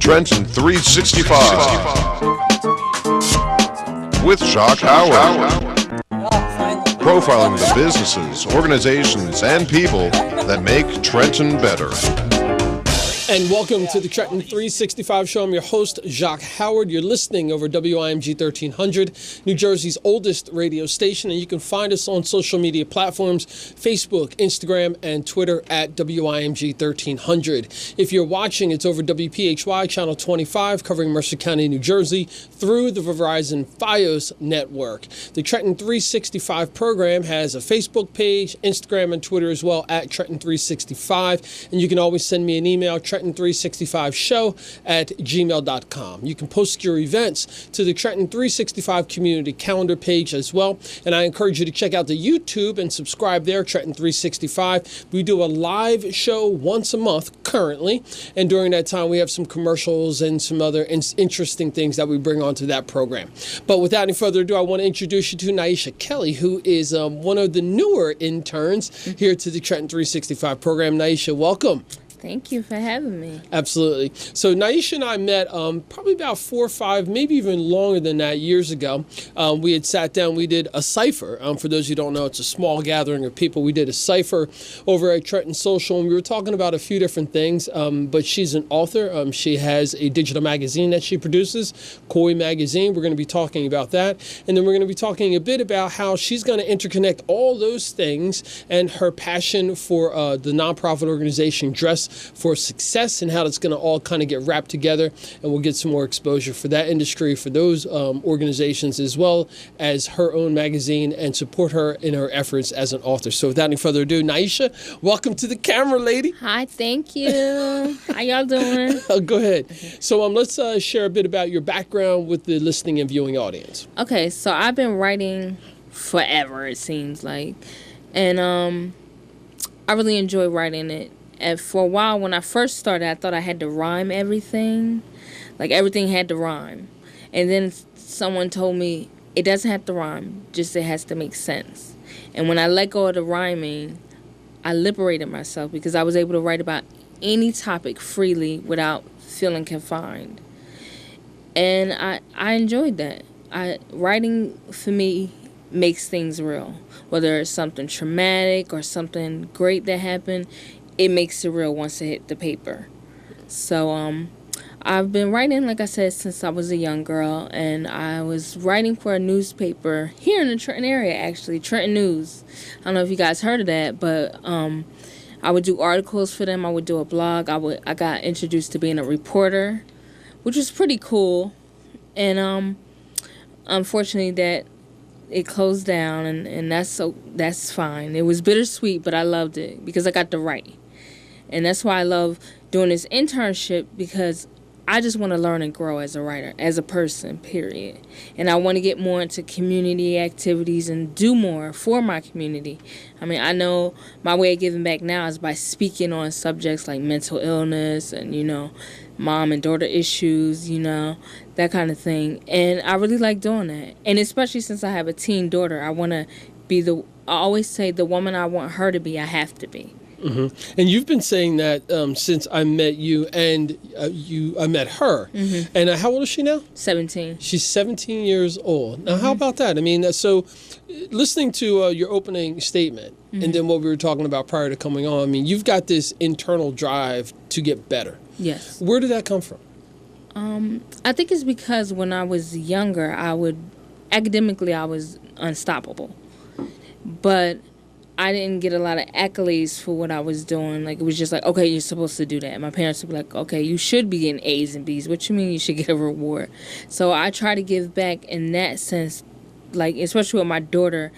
Trenton 365 with Jacques Howard. Profiling the businesses, organizations, and people that make Trenton better. And welcome to the Trenton 365 show. I'm your host, Jacques Howard. You're listening over WIMG 1300, New Jersey's oldest radio station. And you can find us on social media platforms, Facebook, Instagram, and Twitter at WIMG 1300. If you're watching, it's over WPHY Channel 25, covering Mercer County, New Jersey, through the Verizon Fios network. The Trenton 365 program has a Facebook page, Instagram, and Twitter as well, at Trenton 365. And you can always send me an email, Trenton365show at gmail.com. You can post your events to the Trenton 365 community calendar page as well. And I encourage you to check out the YouTube and subscribe there, Trenton 365. We do a live show once a month currently. And during that time, we have some commercials and some other interesting things that we bring onto that program. But without any further ado, I want to introduce you to Neisha Kelly, who is one of the newer interns here to the Trenton 365 program. Neisha, welcome. Thank you for having me. Absolutely. So Neisha and I met probably about 4 or 5, maybe even longer than that, years ago. We had sat down. We did a cipher. For those who don't know, it's a small gathering of people. We did a cipher over at Trenton Social, and we were talking about a few different things. But she's an author. She has a digital magazine that she produces, Koi Magazine. We're going to be talking about that. And then we're going to be talking a bit about how she's going to interconnect all those things and her passion for the nonprofit organization Dress for Success, and how it's going to all kind of get wrapped together, and we'll get some more exposure for that industry, for those organizations, as well as her own magazine, and support her in her efforts as an author. So without any further ado, Neisha, welcome to the camera, lady. Hi, thank you. How y'all doing? Go ahead. So let's share a bit about your background with the listening and viewing audience. Okay, so I've been writing forever, it seems like, and I really enjoy writing it. And for a while, when I first started, I thought I had to rhyme everything. Like, everything had to rhyme. And then someone told me, it doesn't have to rhyme, just it has to make sense. And when I let go of the rhyming, I liberated myself because I was able to write about any topic freely without feeling confined. And I enjoyed that. Writing, for me, makes things real. Whether it's something traumatic or something great that happened, it makes it real once it hit the paper. So I've been writing, like I said, since I was a young girl, and I was writing for a newspaper here in the Trenton area, actually, Trenton News. I don't know if you guys heard of that, but I would do articles for them. I would do a blog. I got introduced to being a reporter, which was pretty cool. And unfortunately, that it closed down, and that's fine. It was bittersweet, but I loved it because I got to write. And that's why I love doing this internship, because I just want to learn and grow as a writer, as a person, period. And I want to get more into community activities and do more for my community. I mean, I know my way of giving back now is by speaking on subjects like mental illness and, mom and daughter issues, that kind of thing. And I really like doing that. And especially since I have a teen daughter, I want to be I always say the woman I want her to be, I have to be. Mm-hmm. And you've been saying that since I met you, and I met her. Mm-hmm. And how old is she now? 17. She's 17 years old. Now, how about that? I mean, so listening to your opening statement, and then what we were talking about prior to coming on, I mean, you've got this internal drive to get better. Yes. Where did that come from? I think it's because when I was younger, academically, I was unstoppable. But I didn't get a lot of accolades for what I was doing. Like, it was just like, okay, you're supposed to do that. My parents would be like, okay, you should be getting A's and B's. What you mean you should get a reward? So I try to give back in that sense, like, especially with my daughter.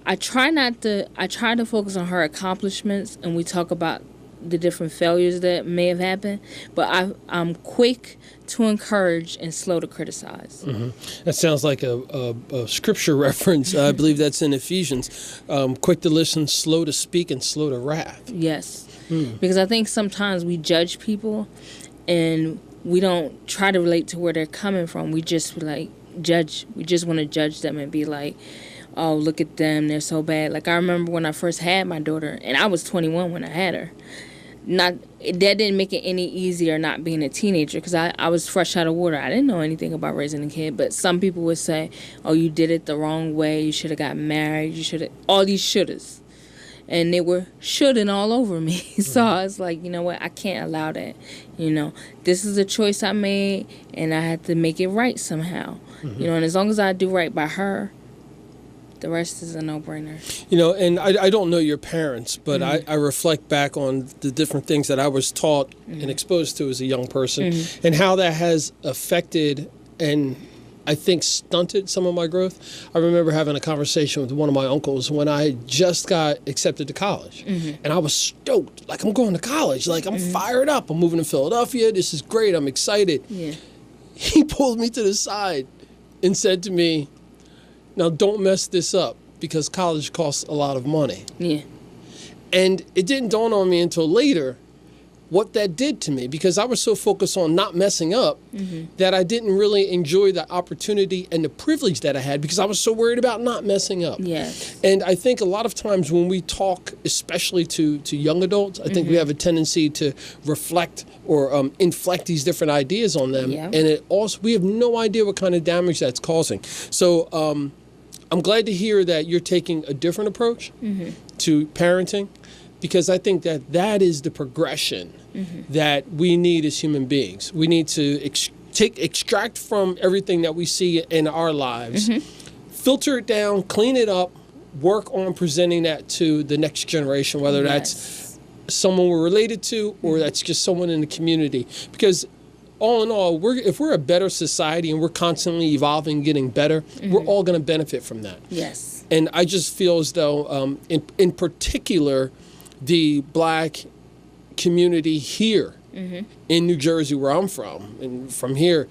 I try to focus on her accomplishments, and we talk about the different failures that may have happened, but I'm quick to encourage and slow to criticize. Mm-hmm. That sounds like a scripture reference. I believe that's in Ephesians. Quick to listen, slow to speak, and slow to wrath. Yes. Because I think sometimes we judge people and we don't try to relate to where they're coming from. We just judge. We just want to judge them and be like, oh, look at them, they're so bad. Like, I remember when I first had my daughter, and I was 21 when I had her. that didn't make it any easier not being a teenager, because I was fresh out of water. I didn't know anything about raising a kid. But some people would say, oh, you did it the wrong way. You should have got married. You should have, all these shouldas. And they were shoulding all over me. So I was like, you know what? I can't allow that. You know, this is a choice I made, and I had to make it right somehow. You know, and as long as I do right by her, the rest is a no-brainer. You know, and I don't know your parents, but I reflect back on the different things that I was taught and exposed to as a young person, and how that has affected and I think stunted some of my growth. I remember having a conversation with one of my uncles when I just got accepted to college. And I was stoked. Like, I'm going to college. Like, I'm fired up. I'm moving to Philadelphia. This is great. I'm excited. Yeah. He pulled me to the side and said to me, now don't mess this up, because college costs a lot of money. Yeah. And it didn't dawn on me until later what that did to me, because I was so focused on not messing up that I didn't really enjoy the opportunity and the privilege that I had, because I was so worried about not messing up. Yes. And I think a lot of times when we talk, especially to young adults, I think we have a tendency to reflect or inflect these different ideas on them. Yeah. And it also, we have no idea what kind of damage that's causing. So I'm glad to hear that you're taking a different approach to parenting, because I think that is the progression that we need as human beings. We need to extract from everything that we see in our lives, filter it down, clean it up, work on presenting that to the next generation, whether that's someone we're related to or that's just someone in the community. Because all in all, if we're a better society and we're constantly evolving, getting better, we're all going to benefit from that. Yes. And I just feel as though, in particular, the Black community here in New Jersey, where I'm from, and from here,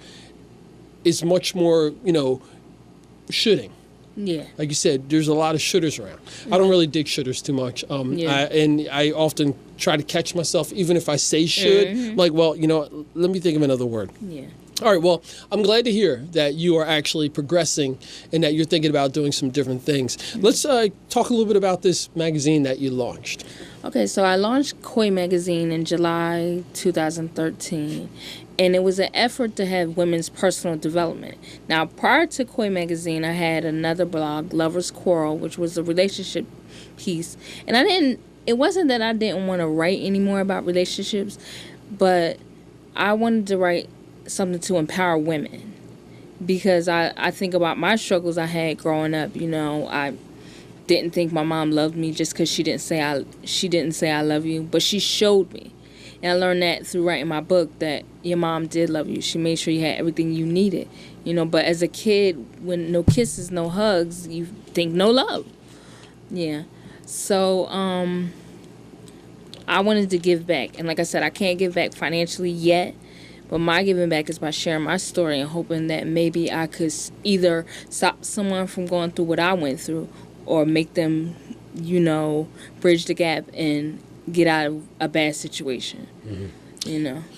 is much more, shoulding. Yeah. Like you said, there's a lot of shooters around. I don't really dig shooters too much. And I often try to catch myself, even if I say should, like, well, let me think of another word. Yeah. All right, well, I'm glad to hear that you are actually progressing and that you're thinking about doing some different things. Let's talk a little bit about this magazine that you launched. Okay, so I launched Koi magazine in July 2013, and it was an effort to have women's personal development. Now, prior to Koi magazine, I had another blog, Lover's Quarrel, which was a relationship piece. And it wasn't that I didn't want to write anymore about relationships, but I wanted to write something to empower women, because I think about my struggles I had growing up. I didn't think my mom loved me just because she didn't say I love you, but she showed me. And I learned that through writing my book, that your mom did love you. She made sure you had everything you needed. But as a kid, when no kisses, no hugs, you think no love. Yeah. So I wanted to give back. And like I said, I can't give back financially yet, but my giving back is by sharing my story and hoping that maybe I could either stop someone from going through what I went through, or make them, bridge the gap and get out of a bad situation.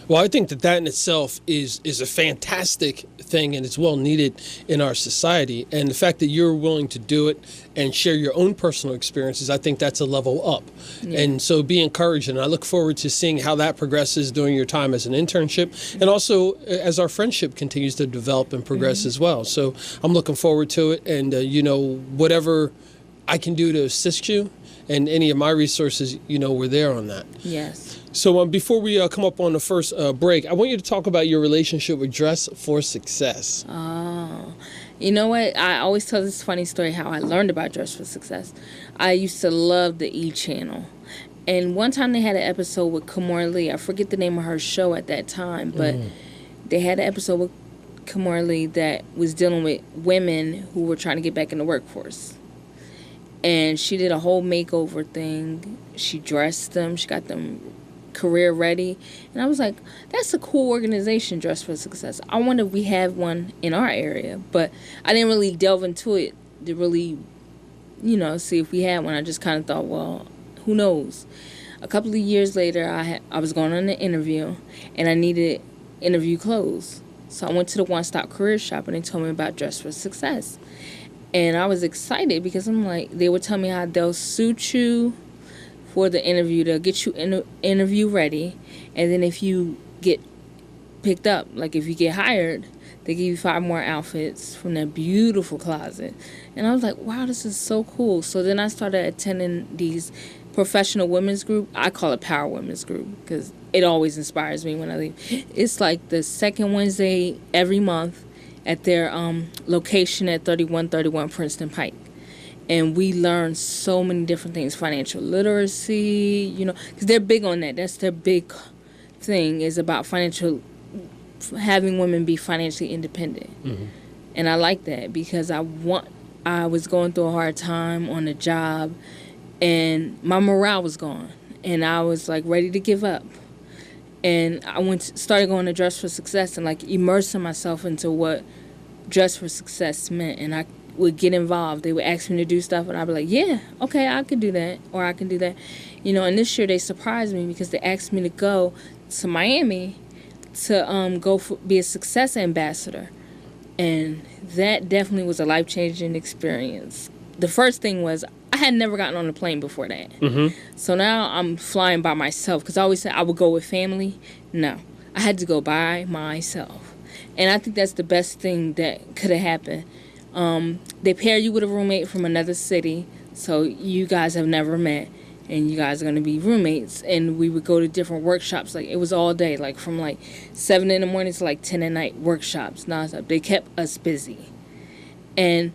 Well, I think that in itself is a fantastic thing, and it's well needed in our society. And the fact that you're willing to do it and share your own personal experiences, I think that's a level up. Yeah. And so be encouraged, and I look forward to seeing how that progresses during your time as an internship, and also as our friendship continues to develop and progress as well. So I'm looking forward to it, and whatever I can do to assist you, and any of my resources, we're there on that. Yes. So before we come up on the first break, I want you to talk about your relationship with Dress for Success. Oh, you know what? I always tell this funny story how I learned about Dress for Success. I used to love the E! Channel. And one time they had an episode with Kamora Lee. I forget the name of her show at that time, but they had an episode with Kamora Lee that was dealing with women who were trying to get back in the workforce. And she did a whole makeover thing. She dressed them. She got them career ready. And I was like, that's a cool organization, Dress for Success. I wonder if we have one in our area. But I didn't really delve into it to really, see if we had one. I just kind of thought, well, who knows? A couple of years later, I was going on an interview, and I needed interview clothes. So I went to the One Stop Career Shop, and they told me about Dress for Success. And I was excited because I'm like, they would tell me how they'll suit you for the interview. They'll get you interview ready, And then if you get picked up, like if you get hired, they give you 5 more outfits from that beautiful closet. And I was like, wow, this is so cool. So then I started attending these professional women's group. I call it Power Women's Group because it always inspires me when I leave. It's like the second Wednesday every month at their location at 3131 Princeton Pike. And we learn so many different things, financial literacy, because they're big on that. That's their big thing, is about having women be financially independent. Mm-hmm. And I like that because I was going through a hard time on the job, and my morale was gone, and I was like ready to give up. And I started going to Dress for Success and like immersing myself into what Dress for Success meant, and I would get involved. They would ask me to do stuff, and I'd be like, yeah, okay, I could do that, or I can do that. And this year they surprised me because they asked me to go to Miami to be a success ambassador. And that definitely was a life-changing experience. The first thing was I had never gotten on a plane before that. Mm-hmm. So now I'm flying by myself because I always said I would go with family. No, I had to go by myself. And I think that's the best thing that could have happened. They pair you with a roommate from another city, so you guys have never met, and you guys are going to be roommates. And we would go to different workshops. Like, it was all day, like from like 7 in the morning to like 10 at night, workshops nonstop. They kept us busy. And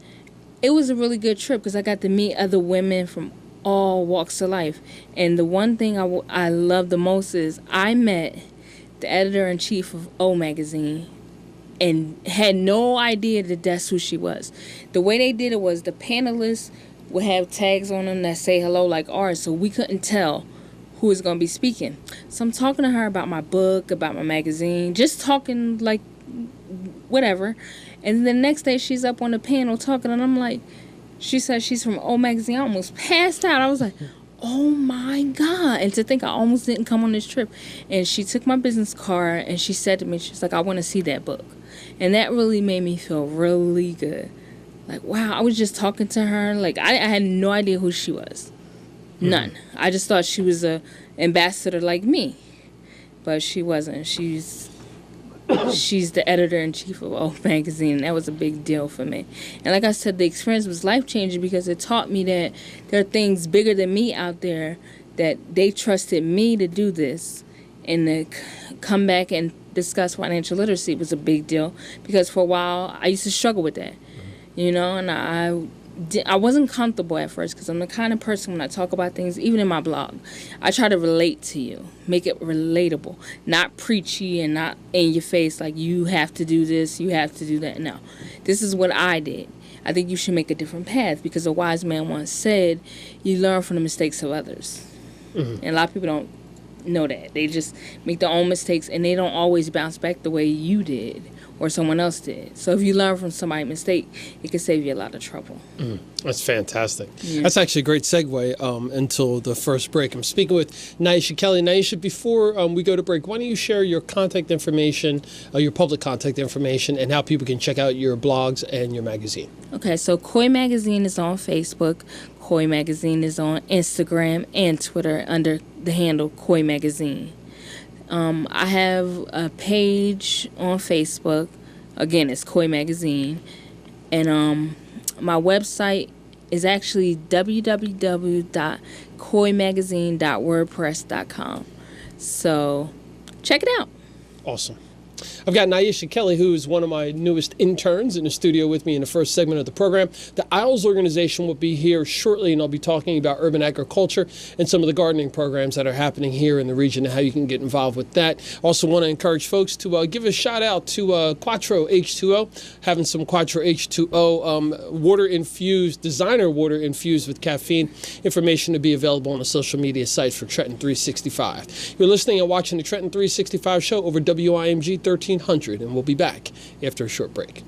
it was a really good trip because I got to meet other women from all walks of life. And the one thing I love the most is I met the editor-in-chief of O magazine and had no idea that that's who she was. The way they did it was the panelists would have tags on them that say hello like ours, so we couldn't tell who was going to be speaking. So I'm talking to her about my book, about my magazine, just talking like whatever. And the next day she's up on the panel talking, and I'm like, she said she's from O magazine. I almost passed out. I was like, oh my God. And to think I almost didn't come on this trip. And she took my business card and she said to me, she's like, I want to see that book. And that really made me feel really good. Like, wow, I was just talking to her. Like, I had no idea who she was. None. Mm-hmm. I just thought she was a ambassador like me. But she wasn't. She's the editor-in-chief of O magazine. That was a big deal for me. And like I said, the experience was life-changing because it taught me that there are things bigger than me out there, that they trusted me to do this. And to come back and discuss financial literacy was a big deal because for a while I used to struggle with that, and I wasn't comfortable at first because I'm the kind of person when I talk about things, even in my blog, I try to relate to you, make it relatable, not preachy and not in your face like you have to do this, you have to do that. No, this is what I did. I think you should make a different path because a wise man once said, you learn from the mistakes of others. Mm-hmm. And a lot of people don't know that. They just make their own mistakes and they don't always bounce back the way you did or someone else did. So if you learn from somebody's mistake, it can save you a lot of trouble. That's fantastic. Yeah. That's actually a great segue until the first break. I'm speaking with Neisha Kelly. Neisha, before we go to break, why don't you share your contact information, your public contact information, and how people can check out your blogs and your magazine? Okay, so Koi Magazine is on Facebook. Koi Magazine is on Instagram and Twitter under the handle Koi Magazine. I have a page on Facebook. Again, it's Koi Magazine. And my website is actually www.koimagazine.wordpress.com. So check it out. Awesome. I've got Neisha Kelly, who is one of my newest interns in the studio with me in the first segment of the program. The Isles organization will be here shortly, and I'll be talking about urban agriculture and some of the gardening programs that are happening here in the region and how you can get involved with that. Also want to encourage folks to give a shout out to Quattro H2O, having some Quattro H2O water infused, designer water infused with caffeine. Information to be available on the social media sites for Trenton 365. You're listening and watching the Trenton 365 show over WIMG 1300, and we'll be back after a short break.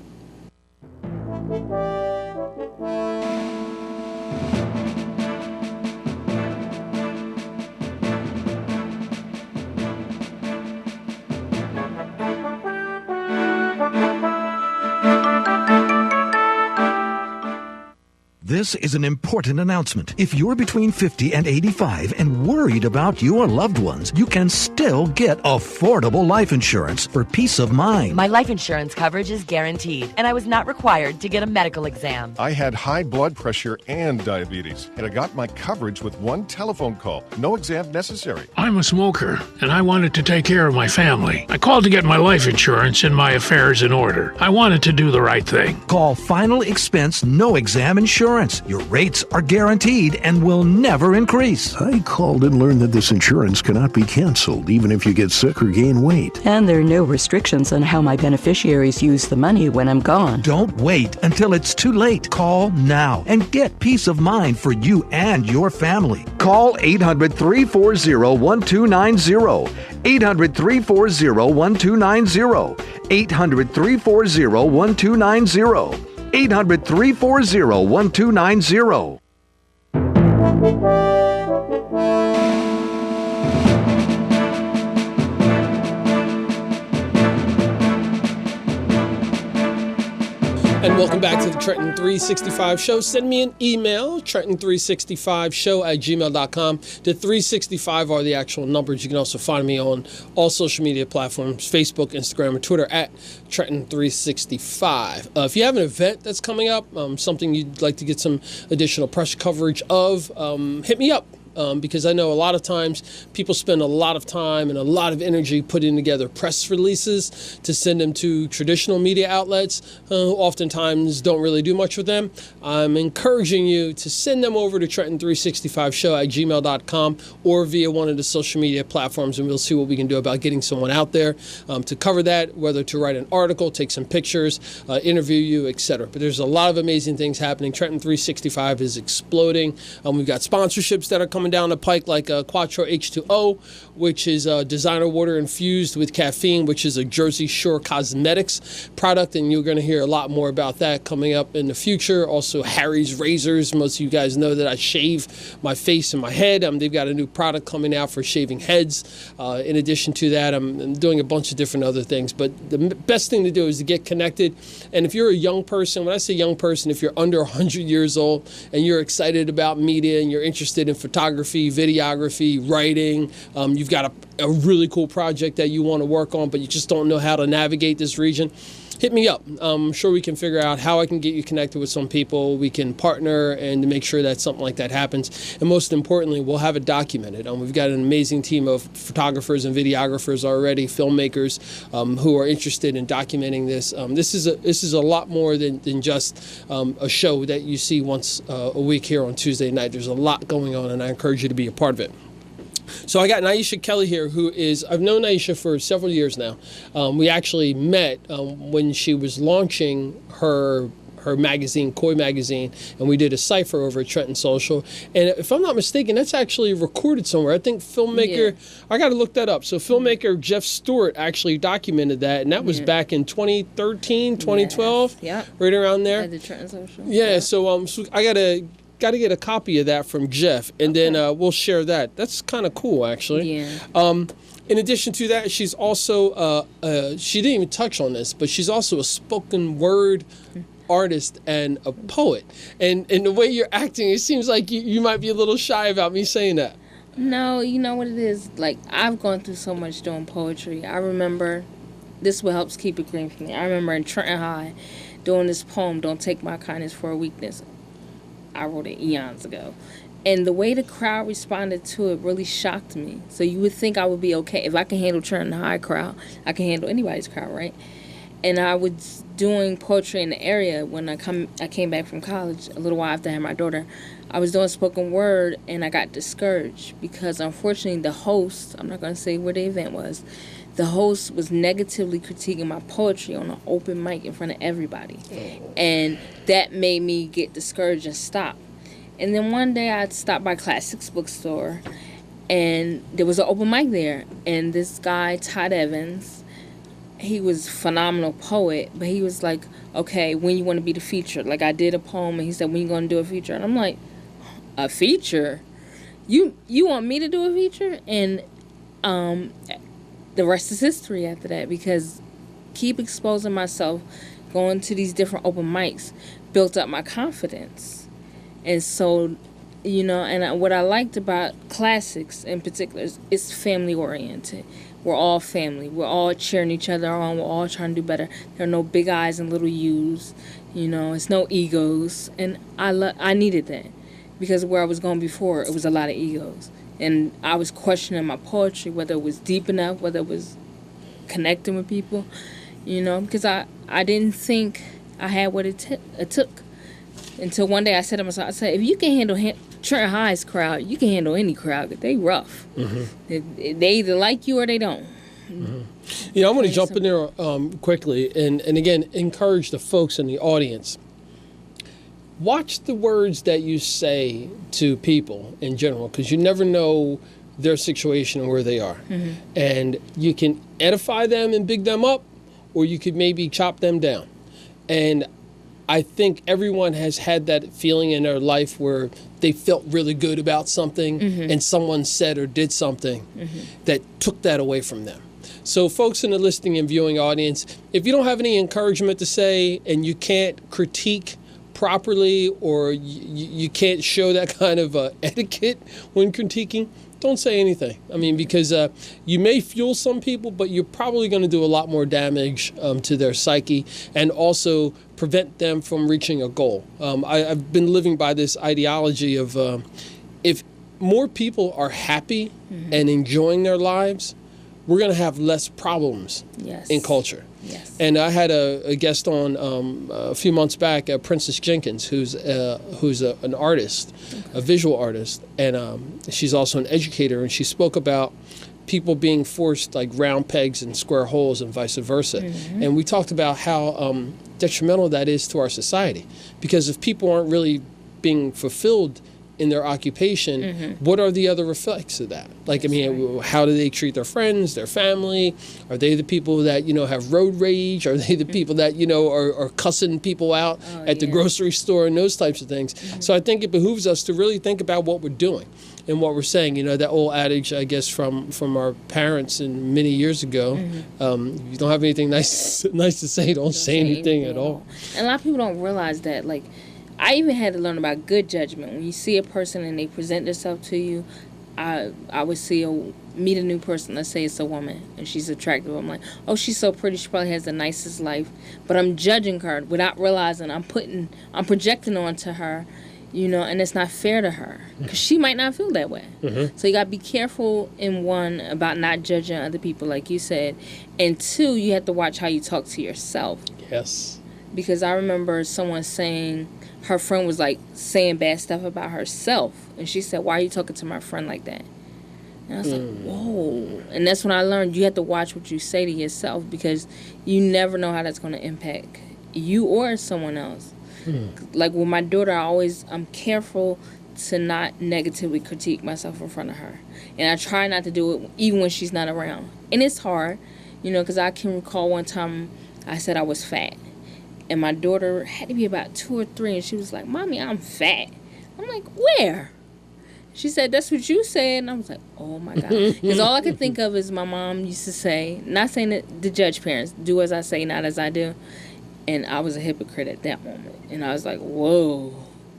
This is an important announcement. If you're between 50 and 85 and worried about your loved ones, you can still get affordable life insurance for peace of mind. My life insurance coverage is guaranteed, and I was not required to get a medical exam. I had high blood pressure and diabetes, and I got my coverage with one telephone call. No exam necessary. I'm a smoker, and I wanted to take care of my family. I called to get my life insurance and my affairs in order. I wanted to do the right thing. Call Final Expense No Exam Insurance. Your rates are guaranteed and will never increase. I called and learned that this insurance cannot be canceled, even if you get sick or gain weight. And there are no restrictions on how my beneficiaries use the money when I'm gone. Don't wait until it's too late. Call now and get peace of mind for you and your family. Call 800-340-1290. 800-340-1290. 800-340-1290. 800-340-1290. And welcome back to the Trenton 365 Show. Send me an email, trenton365show@gmail.com. The 365 are the actual numbers. You can also find me on all social media platforms, Facebook, Instagram, and Twitter at Trenton365. If you have an event that's coming up, something you'd like to get some additional press coverage of, hit me up. Because I know a lot of times people spend a lot of time and a lot of energy putting together press releases to send them to traditional media outlets who oftentimes don't really do much with them. I'm encouraging you to send them over to Trenton365show@gmail.com or via one of the social media platforms, and we'll see what we can do about getting someone out there to cover that, whether to write an article, take some pictures, interview you, etc. But there's a lot of amazing things happening. Trenton 365 is exploding. We've got sponsorships that are coming down the pike, like Quattro H2O, which is designer water infused with caffeine, which is a Jersey Shore Cosmetics product, and you're going to hear a lot more about that coming up in the future. Also, Harry's Razors. Most of you guys know that I shave my face and my head. They've got a new product coming out for shaving heads. In addition to that, I'm doing a bunch of different other things, but the best thing to do is to get connected. And if you're a young person, when I say young person, if you're under 100 years old and you're excited about media and you're interested in photography, videography, writing, you've got a really cool project that you want to work on, but you just don't know how to navigate this region, hit me up. I'm sure we can figure out how I can get you connected with some people. We can partner and make sure that something like that happens. And most importantly, we'll have it documented. We've got an amazing team of photographers and videographers already, filmmakers who are interested in documenting this. This is a lot more than just a show that you see once a week here on Tuesday night. There's a lot going on, and I encourage you to be a part of it. So I got Neisha Kelly here, I've known Neisha for several years now. We actually met when she was launching her magazine, Koi magazine, and we did a cipher over at Trenton Social. And if I'm not mistaken, that's actually recorded somewhere. I think filmmaker, I got to look that up. So filmmaker Jeff Stewart actually documented that, and that was back in 2013, 2012, right around there. At the Trenton Social. Yeah. So I got to get a copy of that from Jeff, and then we'll share that. That's kind of cool, actually. Yeah. In addition to that, she's also, she didn't even touch on this, but she's also a spoken word artist and a poet. And the way you're acting, it seems like you might be a little shy about me saying that. No, you know what it is? Like, I've gone through so much doing poetry. I remember, this what helps keep it green for me. I remember in Trenton High doing this poem, Don't Take My Kindness for a Weakness. I wrote it eons ago. And the way the crowd responded to it really shocked me. So you would think I would be okay. If I can handle Trenton High crowd, I can handle anybody's crowd, right? And I was doing poetry in the area when I came back from college a little while after I had my daughter. I was doing spoken word, and I got discouraged because, unfortunately, the host, I'm not going to say where the event was, the host was negatively critiquing my poetry on an open mic in front of everybody. And that made me get discouraged and stop. And then one day I stopped by Classics bookstore, and there was an open mic there. And this guy, Todd Evans, he was a phenomenal poet, but he was like, okay, when you want to be the feature? Like, I did a poem, and he said, when you going to do a feature? And I'm like, a feature? You want me to do a feature? And the rest is history after that, because keep exposing myself, going to these different open mics, built up my confidence. And so, and what I liked about classics in particular is it's family oriented. We're all family. We're all cheering each other on. We're all trying to do better. There are no big eyes and little U's. It's no egos. And I needed that, because where I was going before, it was a lot of egos. And I was questioning my poetry, whether it was deep enough, whether it was connecting with people, because I didn't think I had what it took. Until one day I said to myself, if you can handle Trenton High's crowd, you can handle any crowd. They rough. Mm-hmm. They either like you or they don't. Mm-hmm. I want to jump in there quickly and again, encourage the folks in the audience. Watch the words that you say to people in general, because you never know their situation and where they are. Mm-hmm. And you can edify them and big them up, or you could maybe chop them down. And I think everyone has had that feeling in their life where they felt really good about something, mm-hmm. and someone said or did something mm-hmm. that took that away from them. So folks in the listening and viewing audience, if you don't have any encouragement to say and you can't critique properly, or you can't show that kind of etiquette when critiquing, don't say anything. I mean, because you may fuel some people, but you're probably going to do a lot more damage to their psyche, and also prevent them from reaching a goal. I've been living by this ideology of if more people are happy mm-hmm. and enjoying their lives, we're going to have less problems yes. in culture. Yes. And I had a guest on a few months back, Princess Jenkins, who's an artist, okay. a visual artist, and she's also an educator, and she spoke about people being forced like round pegs and square holes and vice versa. Mm-hmm. And we talked about how detrimental that is to our society, because if people aren't really being fulfilled in their occupation, mm-hmm. what are the other effects of that? Like, I mean, how do they treat their friends, their family? Are they the people that, have road rage? Are they the people that, are cussing people out at the grocery store and those types of things? Mm-hmm. So I think it behooves us to really think about what we're doing and what we're saying. That old adage, I guess, from our parents and many years ago, mm-hmm. If you don't have anything nice to say, don't say anything at all. And a lot of people don't realize that, like, I even had to learn about good judgment. When you see a person and they present themselves to you, I would meet a new person. Let's say it's a woman and she's attractive. I'm like, oh, she's so pretty. She probably has the nicest life. But I'm judging her without realizing I'm projecting onto her, and it's not fair to her, because she might not feel that way. Mm-hmm. So you got to be careful, in one, about not judging other people, like you said. And two, you have to watch how you talk to yourself. Yes. Because I remember someone saying, her friend was like saying bad stuff about herself, and she said, "Why are you talking to my friend like that?" And I was like, "Whoa!" And that's when I learned you have to watch what you say to yourself, because you never know how that's going to impact you or someone else. Like with my daughter, I'm careful to not negatively critique myself in front of her, and I try not to do it even when she's not around. And it's hard, because I can recall one time I said I was fat. And my daughter had to be about 2 or 3, and she was like, "Mommy, I'm fat." I'm like, "Where?" She said, "That's what you said." And I was like, oh, my God. Because all I could think of is my mom used to say, not saying that to judge parents, do as I say, not as I do. And I was a hypocrite at that moment. And I was like, whoa,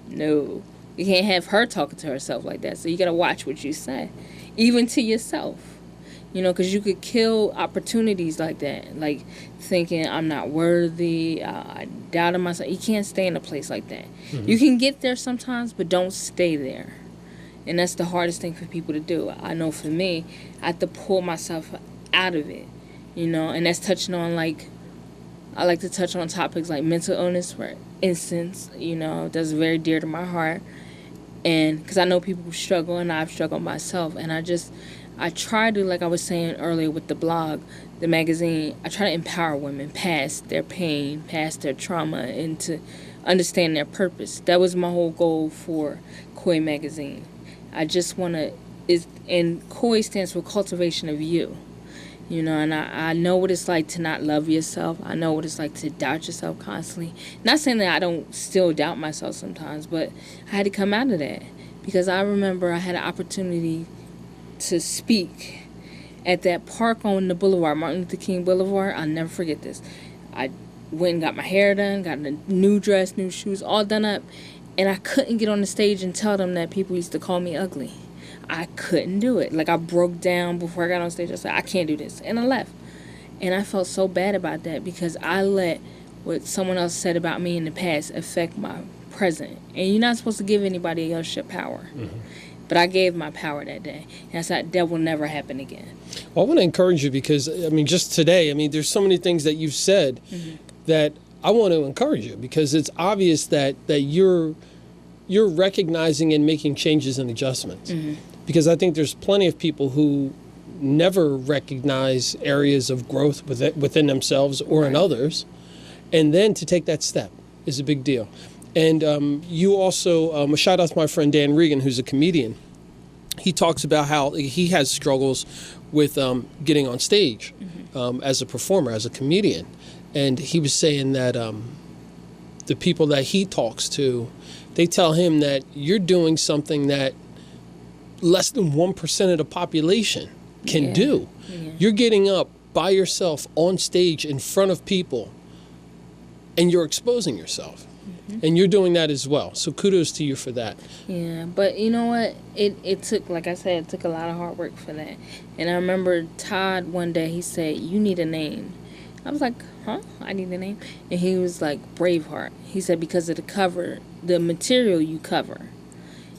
no. You can't have her talking to herself like that. So you got to watch what you say, even to yourself. Because you could kill opportunities like that, like thinking I'm not worthy, I doubted myself. You can't stay in a place like that. Mm-hmm. You can get there sometimes, but don't stay there. And that's the hardest thing for people to do. I know for me, I have to pull myself out of it, and that's touching on, like, I like to touch on topics like mental illness, for instance, that's very dear to my heart. And because I know people who struggle, and I've struggled myself, and I try to, like I was saying earlier with the blog, the magazine, I try to empower women past their pain, past their trauma, and to understand their purpose. That was my whole goal for Koi magazine. I just want to, and Koi stands for cultivation of you. And I know what it's like to not love yourself. I know what it's like to doubt yourself constantly. Not saying that I don't still doubt myself sometimes, but I had to come out of that. Because I remember I had an opportunity to speak at that park on the boulevard, Martin Luther King Boulevard. I'll never forget this. I went and got my hair done, got a new dress, new shoes, all done up. And I couldn't get on the stage and tell them that people used to call me ugly. I couldn't do it. Like, I broke down before I got on stage. I said, I can't do this. And I left. And I felt so bad about that because I let what someone else said about me in the past affect my present. And you're not supposed to give anybody else your power. Mm-hmm. But I gave my power that day. And I said, that will never happen again. Well, I want to encourage you because, I mean, just today, I mean, there's so many things that you've said that I want to encourage you because it's obvious that you're recognizing and making changes and adjustments. Because I think there's plenty of people who never recognize areas of growth within themselves or in others. And then to take that step is a big deal. And you also, a shout out to my friend Dan Regan, who's a comedian. He talks about how he has struggles with getting on stage as a performer, as a comedian. And he was saying that the people that he talks to, they tell him that you're doing something that less than 1% of the population can do. Yeah. You're getting up by yourself on stage in front of people and you're exposing yourself. And you're doing that as well. So kudos to you for that. Yeah, but you know what? It took, like I said, it took a lot of hard work for that. And I remember Todd one day, he said, you need a name. I was like, huh? I need a name? And he was like, Braveheart. He said, because of the cover, the material you cover.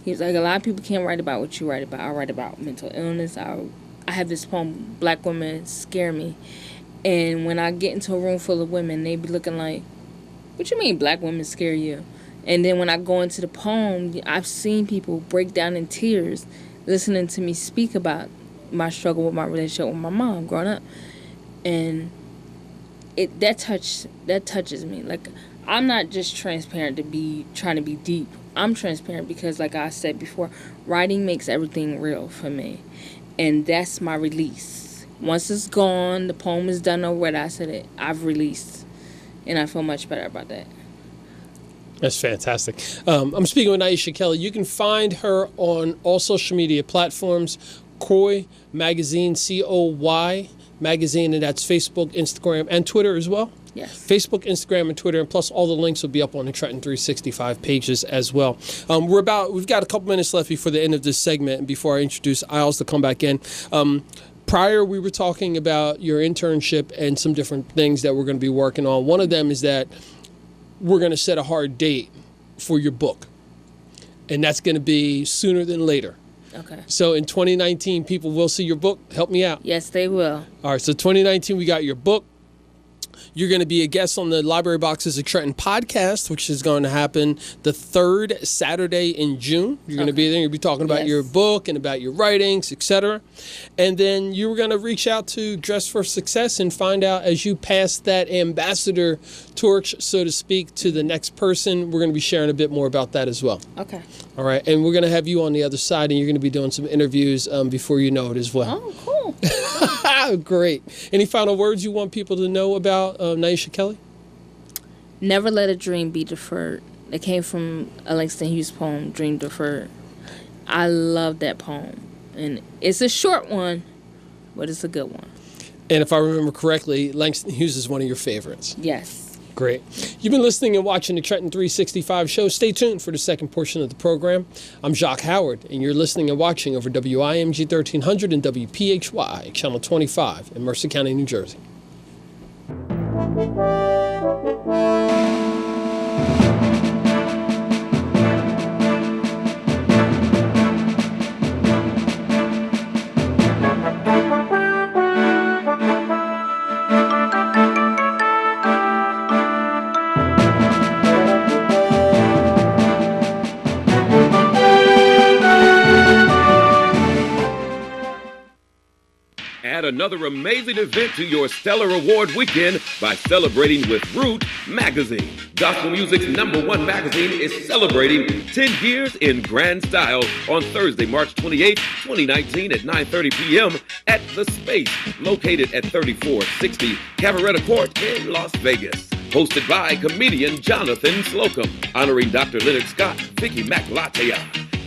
He was like, a lot of people can't write about what you write about. I write about mental illness. I have this poem, Black Women Scare Me. And when I get into a room full of women, they be looking like, what you mean black women scare you? And then when I go into the poem, I've seen people break down in tears listening to me speak about my struggle with my relationship with my mom growing up. And that touches me. Like, I'm not just transparent to be trying to be deep. I'm transparent because, like I said before, writing makes everything real for me. And that's my release. Once it's gone, the poem is done over with, I said it, I've released. And I feel much better about that. That's fantastic. I'm speaking with Neisha Kelly. You can find her on all social media platforms. Coy Magazine, COY Magazine, and that's Facebook, Instagram, and Twitter as well. Yes. Facebook, Instagram, and Twitter, and plus all the links will be up on the Trenton 365 pages as well. We've got a couple minutes left before the end of this segment, and before I introduce Isles to come back in. Prior, we were talking about your internship and some different things that we're going to be working on. One of them is that we're going to set a hard date for your book, and that's going to be sooner than later. Okay. So in 2019, people will see your book. Help me out. Yes, they will. All right, so 2019, we got your book. You're going to be a guest on the Library Boxes of Trenton podcast, which is going to happen the third Saturday in June. You're going to be there. You'll be talking about your book and about your writings, etc. And then you're going to reach out to Dress for Success and find out as you pass that ambassador torch, so to speak, to the next person. We're going to be sharing a bit more about that as well. Okay. All right. And we're going to have you on the other side, and you're going to be doing some interviews before you know it as well. Oh, cool. Great. Any final words you want people to know about Neisha Kelly? Never let a dream be deferred. It came from a Langston Hughes poem, Dream Deferred. I love that poem. And it's a short one, but it's a good one. And if I remember correctly, Langston Hughes is one of your favorites. Yes. Great. You've been listening and watching the Trenton 365 show. Stay tuned for the second portion of the program. I'm Jacques Howard, and you're listening and watching over WIMG 1300 and WPHY, Channel 25 in Mercer County, New Jersey. Add another amazing event to your Stellar Award weekend by celebrating with R.E.A.C.H Magazine. Gospel music's #1 magazine is celebrating 10 years in grand style on Thursday, March 28, 2019 at 9:30 p.m. at The Space, located at 3460 Cabaretta Court in Las Vegas. Hosted by comedian Jonathan Slocum, honoring Dr. Leonard Scott, Vicky McLatea,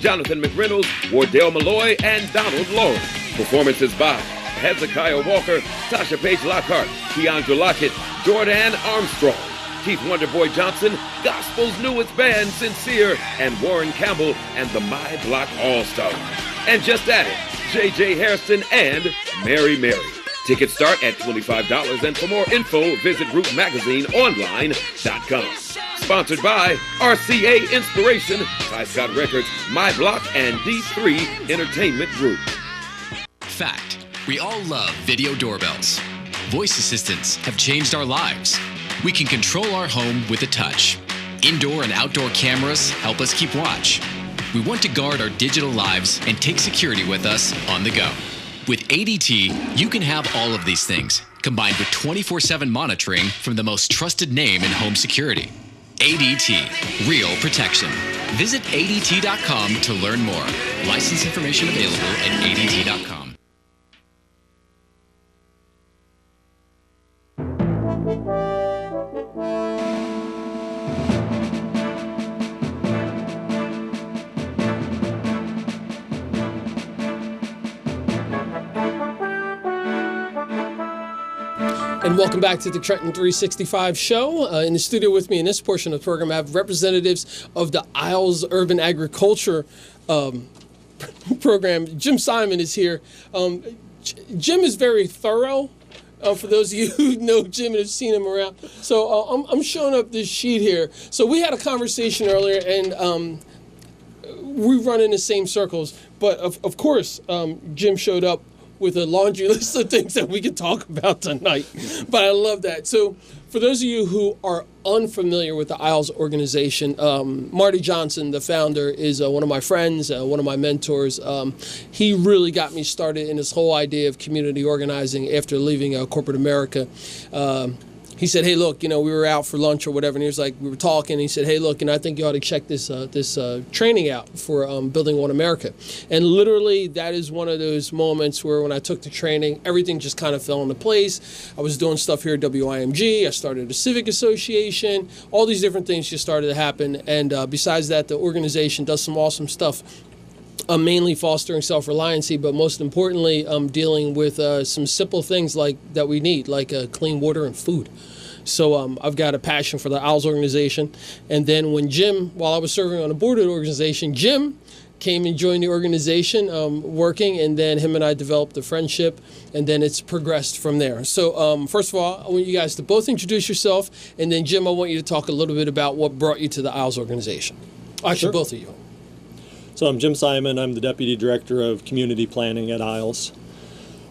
Jonathan McReynolds, Wardell Malloy, and Donald Lawrence. Performances by Hezekiah Walker, Tasha Page Lockhart, Keandra Lockett, Jordan Armstrong. Keith Wonderboy Johnson, Gospel's newest band, Sincere, and Warren Campbell and the My Block All-Stars. And just added, J.J. Hairston and Mary Mary. Tickets start at $25, and for more info, visit RootMagazineOnline.com. Sponsored by RCA Inspiration, Ty Scott Records, My Block, and D3 Entertainment Group. Fact: we all love video doorbells. Voice assistants have changed our lives. We can control our home with a touch. Indoor and outdoor cameras help us keep watch. We want to guard our digital lives and take security with us on the go. With ADT, you can have all of these things, combined with 24/7 monitoring from the most trusted name in home security. ADT, real protection. Visit ADT.com to learn more. License information available at ADT.com. And welcome back to the Trenton 365 show. In the studio with me in this portion of the program, I have representatives of the R.E.A.C.H Urban Agriculture program. Jim Simon is here. Jim is very thorough. For those of you who know Jim and have seen him around. So I'm showing up this sheet here. So we had a conversation earlier, and we run in the same circles. But of course, Jim showed up with a laundry list of things that we could talk about tonight. But I love that. So for those of you who are unfamiliar with the R.E.A.C.H organization, Marty Johnson, the founder, is one of my friends, one of my mentors. He really got me started in this whole idea of community organizing after leaving corporate America. He said, hey, look, we were out for lunch or whatever, and he was like, we were talking, and he said, hey, look, I think you ought to check this training out for Building One America. And literally, that is one of those moments where when I took the training, everything just kind of fell into place. I was doing stuff here at WIMG. I started a civic association. All these different things just started to happen. And besides that, the organization does some awesome stuff. Mainly fostering self-reliancy, but most importantly, dealing with some simple things like that we need, like clean water and food. So I've got a passion for the R.E.A.C.H organization. And then when Jim, while I was serving on the board of the organization, Jim came and joined the organization working, and then him and I developed a friendship, and then it's progressed from there. So first of all, I want you guys to both introduce yourself, and then Jim, I want you to talk a little bit about what brought you to the R.E.A.C.H organization. Actually, sure. Both of you. So I'm Jim Simon. I'm the Deputy Director of Community Planning at R.E.A.C.H.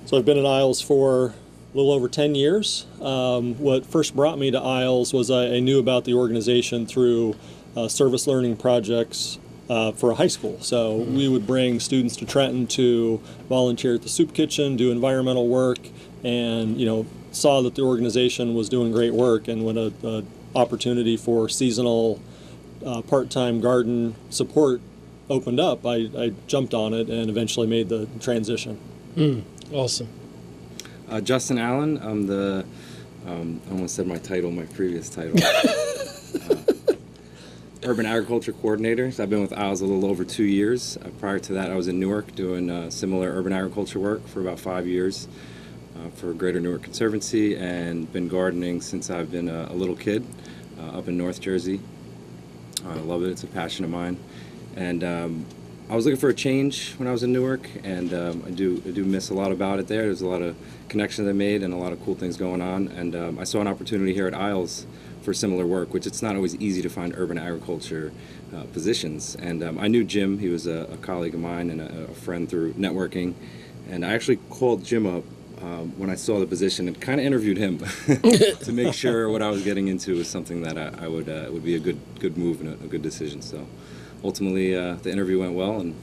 So I've been at R.E.A.C.H for a little over 10 years. What first brought me to R.E.A.C.H was I knew about the organization through service learning projects for a high school. So we would bring students to Trenton to volunteer at the soup kitchen, do environmental work, and saw that the organization was doing great work. And when an opportunity for seasonal part-time garden support opened up, I jumped on it and eventually made the transition. Awesome. Justin Allen. I'm the, I almost said my previous title. Urban Agriculture Coordinator. So I've been with R.E.A.C.H a little over 2 years. Prior to that, I was in Newark doing similar urban agriculture work for about 5 years for Greater Newark Conservancy, and been gardening since I've been a little kid up in North Jersey. I love it. It's a passion of mine. And I was looking for a change when I was in Newark, and I do miss a lot about it there. There's a lot of connections I made and a lot of cool things going on. And I saw an opportunity here at R.E.A.C.H for similar work, which it's not always easy to find urban agriculture positions. And I knew Jim. He was a colleague of mine and a friend through networking. And I actually called Jim up when I saw the position and kind of interviewed him to make sure what I was getting into was something that I would be a good move and a good decision. So ultimately, the interview went well, and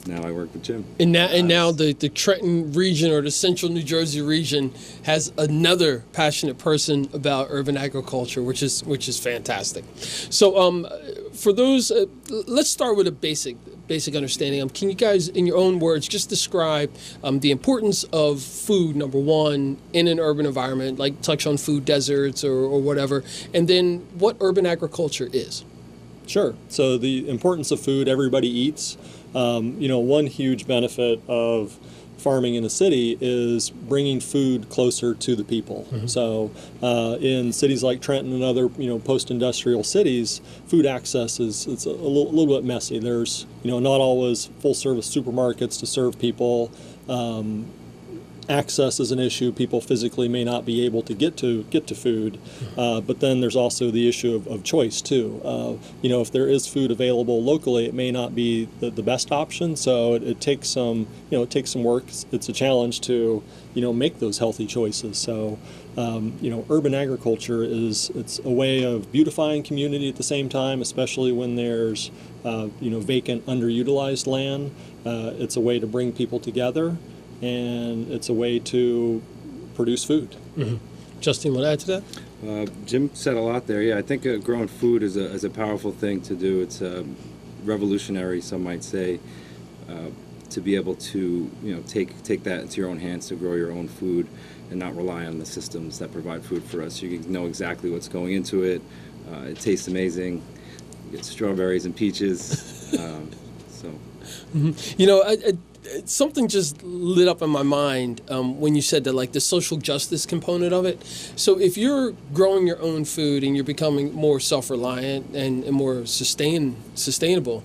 now I work with Jim. And now the Trenton region, or the central New Jersey region, has another passionate person about urban agriculture, which is fantastic. So for those, let's start with a basic understanding. Can you guys, in your own words, just describe the importance of food, number one, in an urban environment, like touch on food deserts or whatever, and then what urban agriculture is? Sure. So the importance of food, everybody eats. One huge benefit of farming in a city is bringing food closer to the people. So in cities like Trenton and other post-industrial cities, food access it's a little bit messy. There's not always full-service supermarkets to serve people. Access is an issue. People physically may not be able to get to food, but then there's also the issue of choice too. If there is food available locally, it may not be the best option. So it takes some work. It's a challenge to make those healthy choices. So urban agriculture it's a way of beautifying community at the same time, especially when there's vacant, underutilized land. It's a way to bring people together. And it's a way to produce food. Justin, want to add to that? Jim said a lot there. Yeah, I think growing food is a powerful thing to do. It's revolutionary, some might say, to be able to take that into your own hands to grow your own food and not rely on the systems that provide food for us. You can know exactly what's going into it. It tastes amazing. You get strawberries and peaches. Something just lit up in my mind when you said that, like the social justice component of it. So if you're growing your own food and you're becoming more self-reliant and more sustainable,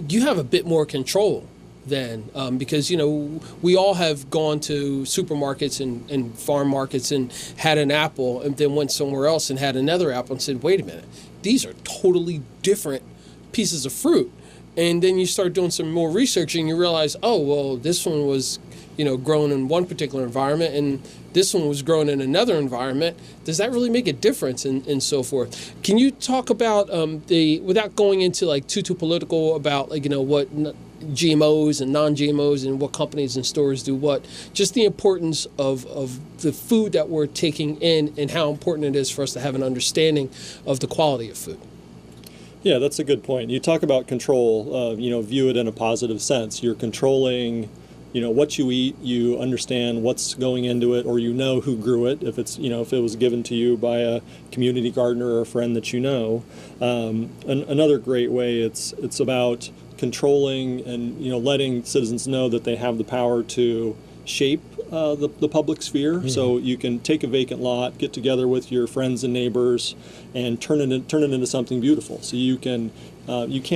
you have a bit more control then, because we all have gone to supermarkets and farm markets and had an apple and then went somewhere else and had another apple and said, wait a minute, these are totally different pieces of fruit. And then you start doing some more research and you realize, oh, well, this one was, grown in one particular environment and this one was grown in another environment. Does that really make a difference and so forth? Can you talk about without going into like too political about what GMOs and non-GMOs and what companies and stores do what, just the importance of the food that we're taking in and how important it is for us to have an understanding of the quality of food? Yeah, that's a good point. You talk about control, view it in a positive sense. You're controlling, what you eat, you understand what's going into it, or who grew it, if it's, if it was given to you by a community gardener or a friend that you know. Another great way, it's about controlling and, letting citizens know that they have the power to shape the public sphere. So you can take a vacant lot, get together with your friends and neighbors, and turn it into something beautiful. So you can't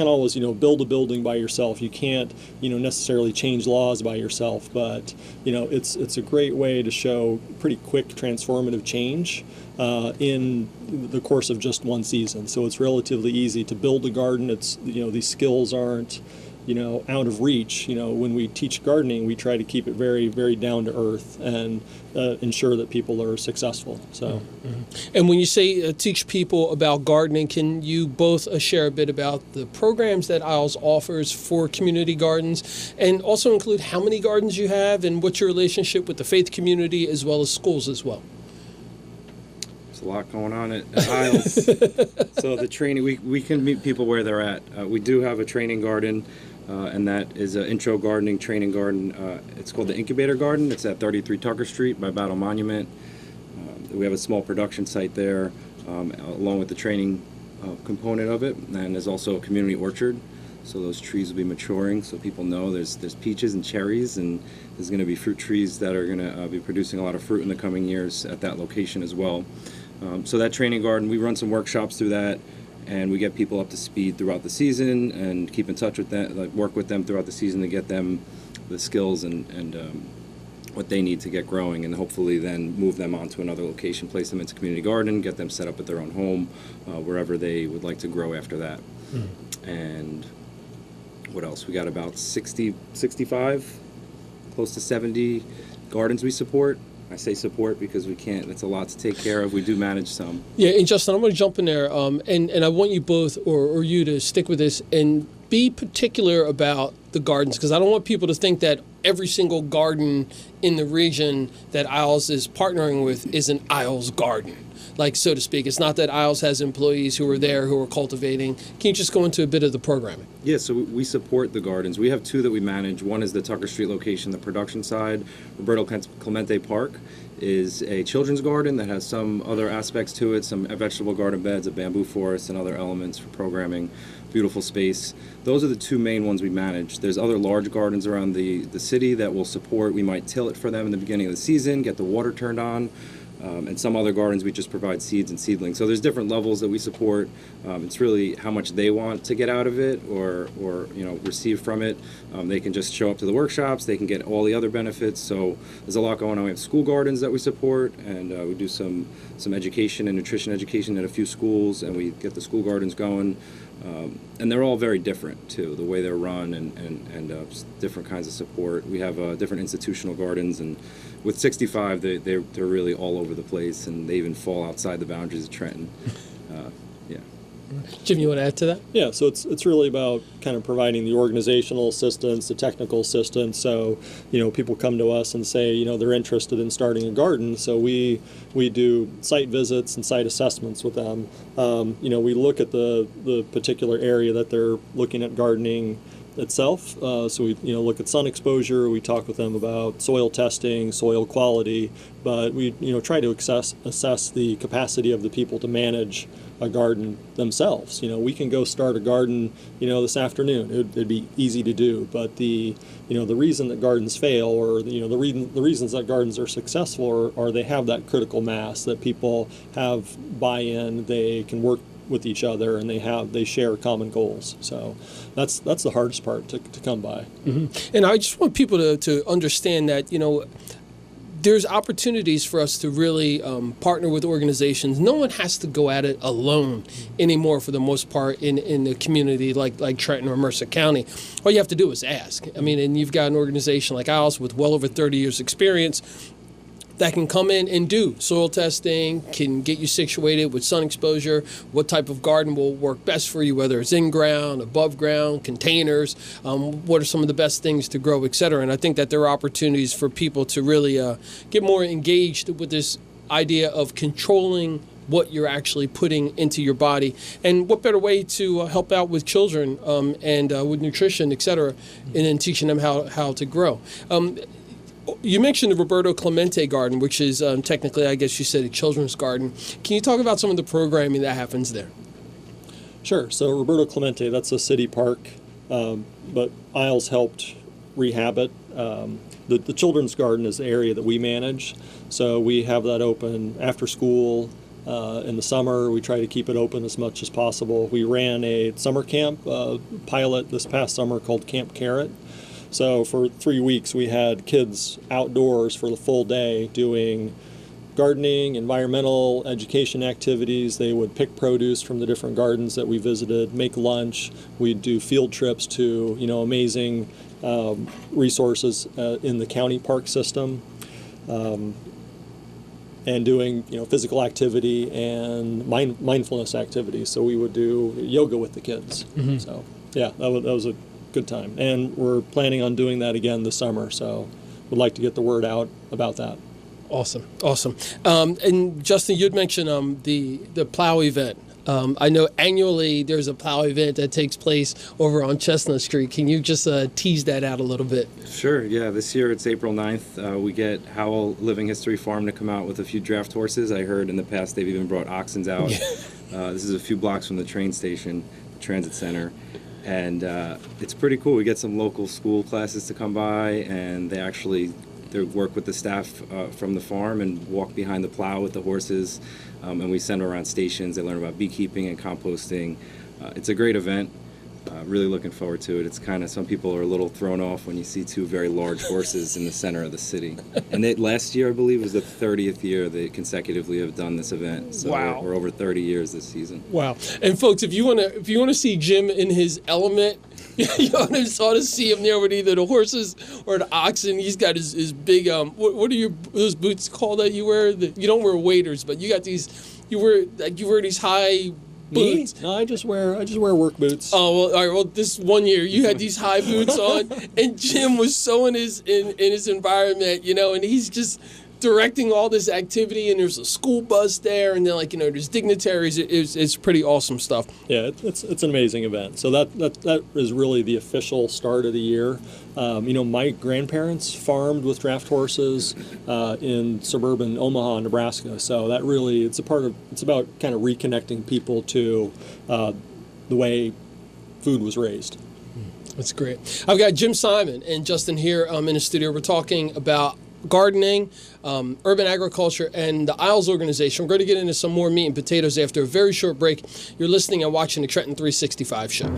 always build a building by yourself. You can't necessarily change laws by yourself. But it's a great way to show pretty quick transformative change in the course of just one season. So it's relatively easy to build a garden. It's these skills aren't out of reach. When we teach gardening, we try to keep it very, very down to earth and ensure that people are successful. So, And when you say teach people about gardening, can you both share a bit about the programs that I.L.S. offers for community gardens, and also include how many gardens you have and what's your relationship with the faith community as well as schools as well? There's a lot going on at I.L.S. So the training, we can meet people where they're at. We do have a training garden. And that is an intro gardening training garden. It's called the Incubator Garden. It's at 33 Tucker Street by Battle Monument. We have a small production site there, along with the training component of it. And there's also a community orchard. So those trees will be maturing, so people know there's peaches and cherries, and there's going to be fruit trees that are going to be producing a lot of fruit in the coming years at that location as well. So that training garden, we run some workshops through that. And we get people up to speed throughout the season and keep in touch with them, work with them throughout the season to get them the skills and what they need to get growing, and hopefully then move them on to another location, place them into community garden, get them set up at their own home, wherever they would like to grow after that. And what else? We got about 60, 65, close to 70 gardens we support. I say support because we can't. It's a lot to take care of. We do manage some. Yeah, and Justin, I'm going to jump in there, and I want you both or you to stick with this and be particular about the gardens, because I don't want people to think that every single garden in the region that I.L.S. is partnering with is an I.L.S. garden, like, so to speak. It's not that I.L.S. has employees who are there who are cultivating. Can you just go into a bit of the programming? Yeah, so we support the gardens. We have two that we manage. One is the Tucker Street location, the production side. Roberto Clemente Park is a children's garden that has some other aspects to it, some vegetable garden beds, a bamboo forest, and other elements for programming. Beautiful space. Those are the two main ones we manage. There's other large gardens around the city that will support. We might till it for them in the beginning of the season, get the water turned on. And some other gardens we just provide seeds and seedlings. So there's different levels that we support. It's really how much they want to get out of it or receive from it. They can just show up to the workshops. They can get all the other benefits. So there's a lot going on. We have school gardens that we support, and we do some education and nutrition education at a few schools, and we get the school gardens going. And they're all very different too, the way they're run and different kinds of support. We have different institutional gardens, and with 65, they're really all over the place, and they even fall outside the boundaries of Trenton. Jim, you want to add to that? Yeah, so it's really about kind of providing the organizational assistance, the technical assistance. So, people come to us and say, they're interested in starting a garden. So we do site visits and site assessments with them. We look at the particular area that they're looking at gardening itself. So we look at sun exposure. We talk with them about soil testing, soil quality, but we try to assess the capacity of the people to manage a garden themselves. We can go start a garden this afternoon. It'd be easy to do, but the reason that gardens fail, or the reasons that gardens are successful, are they have that critical mass, that people have buy-in, they can work with each other, and they share common goals. So that's the hardest part to come by. Mm-hmm. And I just want people to understand that there's opportunities for us to really partner with organizations. No one has to go at it alone anymore, for the most part, in the community like Trenton or Mercer County. All you have to do is ask. I mean, and you've got an organization like ours with well over 30 years experience that can come in and do soil testing, can get you situated with sun exposure, what type of garden will work best for you, whether it's in ground, above ground, containers, what are some of the best things to grow, et cetera. And I think that there are opportunities for people to really get more engaged with this idea of controlling what you're actually putting into your body. And what better way to help out with children and with nutrition, et cetera, and then teaching them how to grow. You mentioned the Roberto Clemente Garden, which is technically, I guess you said, a children's garden. Can you talk about some of the programming that happens there? Sure. So Roberto Clemente, that's a city park, but Isles helped rehab it. The children's garden is the area that we manage, so we have that open after school. In the summer, we try to keep it open as much as possible. We ran a summer camp pilot this past summer called Camp Carrot. So for 3 weeks, we had kids outdoors for the full day doing gardening, environmental education activities. They would pick produce from the different gardens that we visited, make lunch. We'd do field trips to amazing resources in the county park system, and doing physical activity and mindfulness activities. So we would do yoga with the kids. Mm-hmm. So yeah, that was a good time, and we're planning on doing that again this summer, so would like to get the word out about that. Awesome. And Justin, you'd mentioned the plow event. I know annually there's a plow event that takes place over on Chestnut Street. Can you just tease that out a little bit? Sure, yeah. This year it's April 9th. We get Howell Living History Farm to come out with a few draft horses. I heard in the past they've even brought oxens out. This is a few blocks from the train station, the transit center. And it's pretty cool. We get some local school classes to come by, and they work with the staff from the farm and walk behind the plow with the horses. And we send them around stations. They learn about beekeeping and composting. It's a great event. Really looking forward to it. It's kind of, some people are a little thrown off when you see two very large horses in the center of the city. And last year, I believe, was the 30th year they consecutively have done this event. So wow. we're over 30 years this season. Wow. And folks, if you want to see Jim in his element, you ought to see him there with either the horses or the oxen. He's got his big what are those boots called that you wear? You don't wear waders, but you got these. You wear these high boots. No, I just wear work boots. Oh well, all right. Well, this one year you had these high boots on, and Jim was so in his environment, and he's just directing all this activity, and there's a school bus there, and then there's dignitaries. It's pretty awesome stuff. Yeah, it's an amazing event. So that is really the official start of the year. My grandparents farmed with draft horses in suburban Omaha, Nebraska. So that really it's about kind of reconnecting people to the way food was raised. That's great. I've got Jim Simon and Justin here in the studio. We're talking about gardening, urban agriculture, and the Isles organization. We're going to get into some more meat and potatoes after a very short break. You're listening and watching the Trenton 365 show.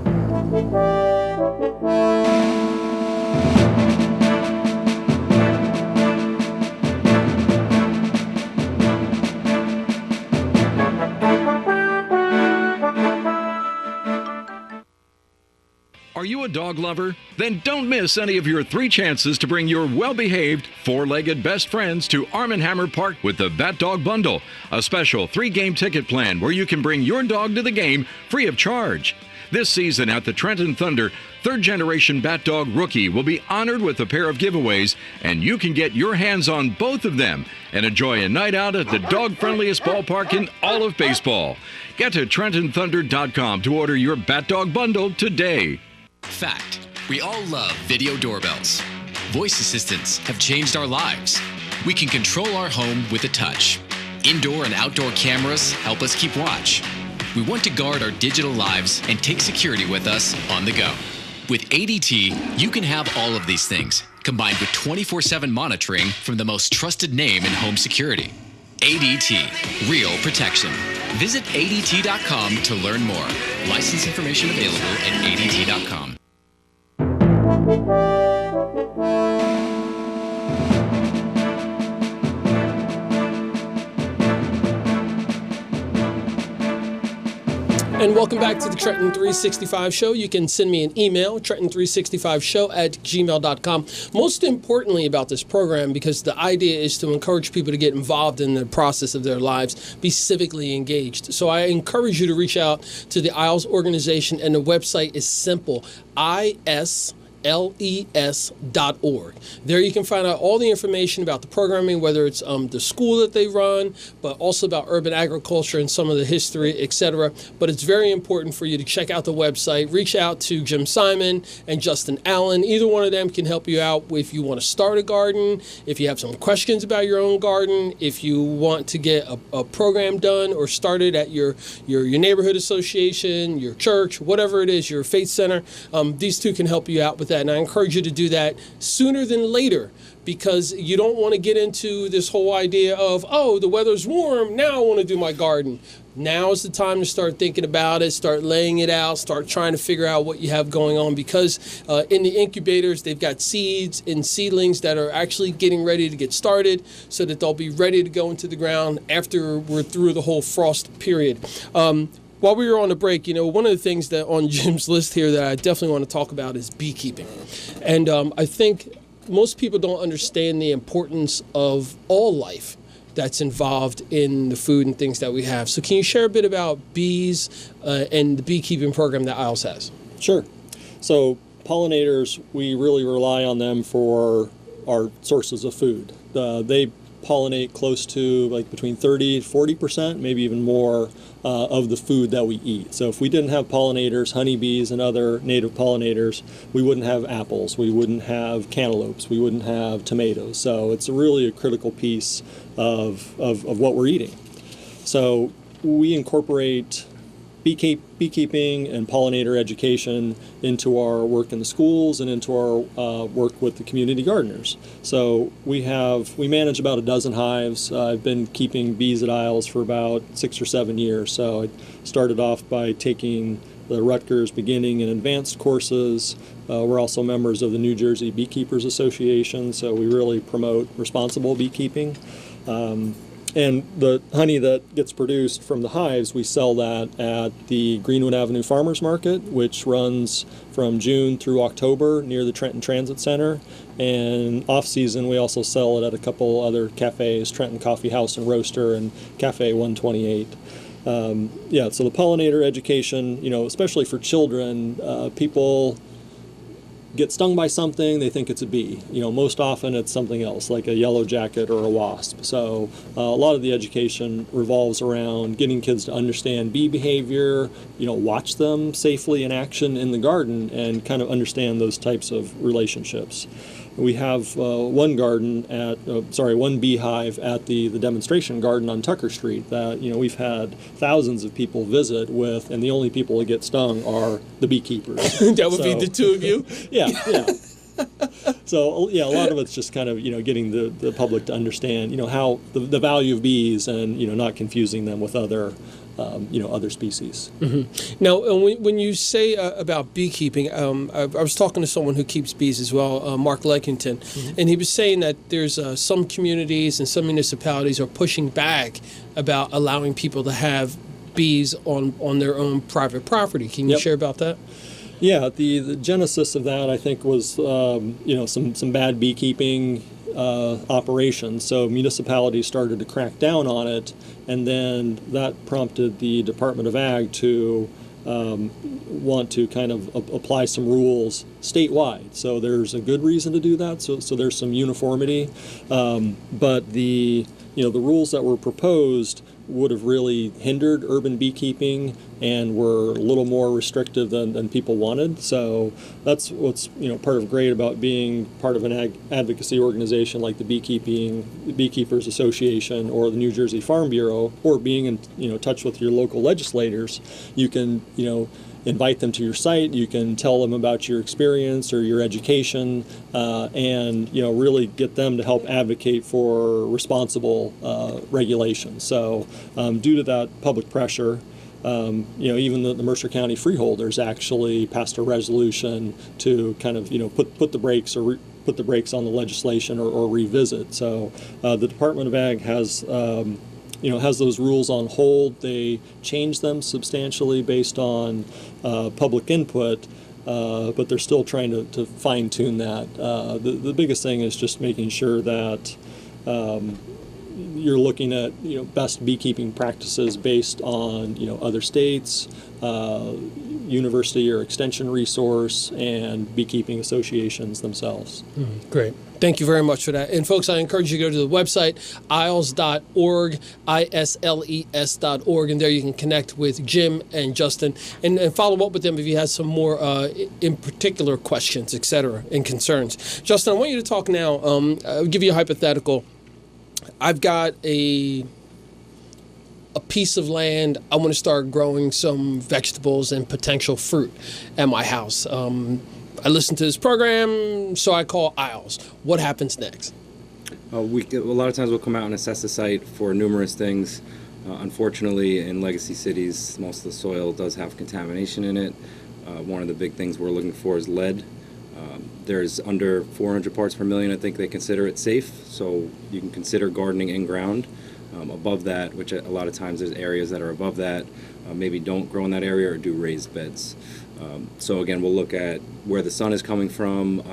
Are you a dog lover? Then don't miss any of your 3 chances to bring your well-behaved, 4-legged best friends to Arm & Hammer Park with the Bat Dog Bundle, a special 3-game ticket plan where you can bring your dog to the game free of charge. This season at the Trenton Thunder, 3rd-generation Bat Dog Rookie will be honored with a pair of giveaways, and you can get your hands on both of them and enjoy a night out at the dog-friendliest ballpark in all of baseball. Get to TrentonThunder.com to order your Bat Dog Bundle today. Fact: we all love video doorbells. Voice assistants have changed our lives. We can control our home with a touch. Indoor and outdoor cameras help us keep watch. We want to guard our digital lives and take security with us on the go. With ADT, you can have all of these things, combined with 24/7 monitoring from the most trusted name in home security. ADT, real protection. Visit ADT.com to learn more. License information available at ADT.com. And welcome back to the Trenton 365 show. You can send me an email, trenton365show@gmail.com. Most importantly about this program, because the idea is to encourage people to get involved in the process of their lives, be civically engaged. So I encourage you to reach out to the Isles organization, and the website is simple, ISLES.org. There you can find out all the information about the programming, whether it's the school that they run, but also about urban agriculture and some of the history, etc. But it's very important for you to check out the website. Reach out to Jim Simon and Justin Allen. Either one of them can help you out if you want to start a garden, if you have some questions about your own garden, if you want to get a program done or started at your neighborhood association, your church, whatever it is, your faith center. These two can help you out with that, and I encourage you to do that sooner than later, because you don't want to get into this whole idea of, oh, the weather's warm, now I want to do my garden. Now is the time to start thinking about it, start laying it out, start trying to figure out what you have going on, because in the incubators, they've got seeds and seedlings that are actually getting ready to get started so that they'll be ready to go into the ground after we're through the whole frost period. While we were on the break, one of the things that on Jim's list here that I definitely want to talk about is beekeeping. And I think most people don't understand the importance of all life that's involved in the food and things that we have. So can you share a bit about bees and the beekeeping program that Isles has? Sure. So pollinators, we really rely on them for our sources of food. They pollinate close to between 30 to 40%, maybe even more, of the food that we eat. So if we didn't have pollinators, honeybees and other native pollinators, we wouldn't have apples, we wouldn't have cantaloupes, we wouldn't have tomatoes. So it's really a critical piece of what we're eating. So we incorporate beekeeping and pollinator education into our work in the schools and into our work with the community gardeners. So we manage about a dozen hives. I've been keeping bees at Isles for about 6 or 7 years. So I started off by taking the Rutgers beginning and advanced courses. We're also members of the New Jersey Beekeepers Association, so we really promote responsible beekeeping. And the honey that gets produced from the hives, we sell that at the Greenwood Avenue Farmers Market, which runs from June through October near the Trenton Transit Center. And off-season, we also sell it at a couple other cafes, Trenton Coffee House and Roaster and Cafe 128. So the pollinator education, especially for children, people get stung by something, they think it's a bee. Most often it's something else, like a yellow jacket or a wasp. So a lot of the education revolves around getting kids to understand bee behavior, watch them safely in action in the garden, and kind of understand those types of relationships. We have one beehive at the demonstration garden on Tucker Street that we've had thousands of people visit with, and the only people that get stung are the beekeepers. That would be the two of you? Yeah. So a lot of it's just kind of getting the public to understand how the value of bees, and not confusing them with other other species. Mm-hmm. Now, when you say about beekeeping, I was talking to someone who keeps bees as well, Mark Leckington, and he was saying that there's some communities and some municipalities are pushing back about allowing people to have bees on their own private property. Can you share about that? Yeah, the genesis of that, I think, was some bad beekeeping operations. So municipalities started to crack down on it, and then that prompted the Department of Ag to want to kind of apply some rules statewide. So there's a good reason to do that. So there's some uniformity, but the rules that were proposed would have really hindered urban beekeeping and were a little more restrictive than people wanted. So that's what's part of great about being part of an advocacy organization like the Beekeepers Association or the New Jersey Farm Bureau, or being in touch with your local legislators. You can invite them to your site. You can tell them about your experience or your education, and really get them to help advocate for responsible regulation. So due to that public pressure, even the Mercer County freeholders actually passed a resolution to kind of put the brakes or put the brakes on the legislation or revisit. So the Department of Ag has has those rules on hold. They change them substantially based on public input, but they're still trying to fine-tune that. The biggest thing is just making sure that you're looking at best beekeeping practices based on other states, university or extension resource, and beekeeping associations themselves. Great. Thank you very much for that. And folks, I encourage you to go to the website, isles.org, ISLES.org, and there you can connect with Jim and Justin and follow up with them if you have some more in particular questions, etc., and concerns. Justin, I want you to talk now. I'll give you a hypothetical. I've got a piece of land. I want to start growing some vegetables and potential fruit at my house. I listen to this program, so I call ISLES. What happens next? A lot of times we'll come out and assess the site for numerous things. Unfortunately, in legacy cities, most of the soil does have contamination in it. One of the big things we're looking for is lead. There's under 400 parts per million. I think they consider it safe, so you can consider gardening in ground. Above that, which a lot of times there's areas that are above that, maybe don't grow in that area or do raised beds. So again, we'll look at where the sun is coming from,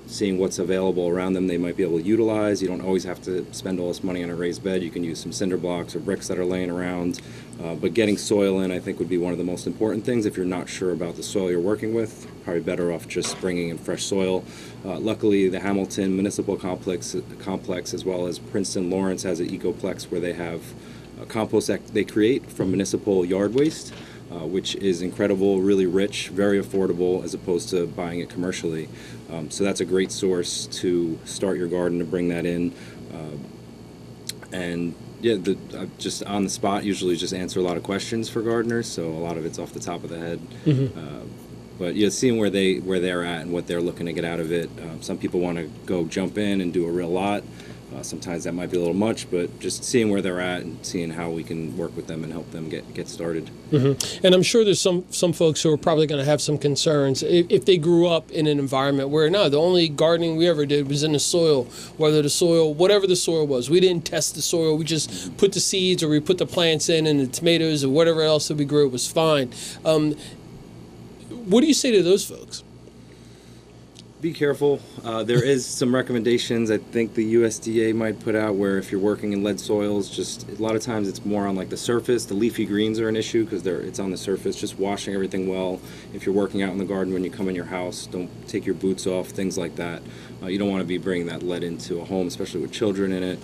seeing what's available around them they might be able to utilize. You don't always have to spend all this money on a raised bed. You can use some cinder blocks or bricks that are laying around. But getting soil in, I think, would be one of the most important things. If you're not sure about the soil you're working with, probably better off just bringing in fresh soil. Luckily, the Hamilton Municipal Complex, as well as Princeton Lawrence, has an ecoplex where they have compost that they create from municipal yard waste, which is incredible, really rich, very affordable, as opposed to buying it commercially. So that's a great source to start your garden, to bring that in. And yeah, just on the spot, usually just answer a lot of questions for gardeners, so a lot of it's off the top of the head. But yeah, seeing where they're at and what they're looking to get out of it. Some people want to go jump in and do a real lot. Sometimes that might be a little much, but just seeing where they're at and seeing how we can work with them and help them get started. And I'm sure there's some folks who are probably going to have some concerns if they grew up in an environment where, no, the only gardening we ever did was in the soil, whatever the soil was. We didn't test the soil. We just put the seeds or we put the plants in, and the tomatoes or whatever else that we grew was fine. What do you say to those folks? be careful. There is some recommendations I think the USDA might put out where if you're working in lead soils, just a lot of times it's more on like the surface. The leafy greens are an issue because it's on the surface. Just washing everything well. If you're working out in the garden when you come in your house, don't take your boots off, things like that. You don't want to be bringing that lead into a home, especially with children in it.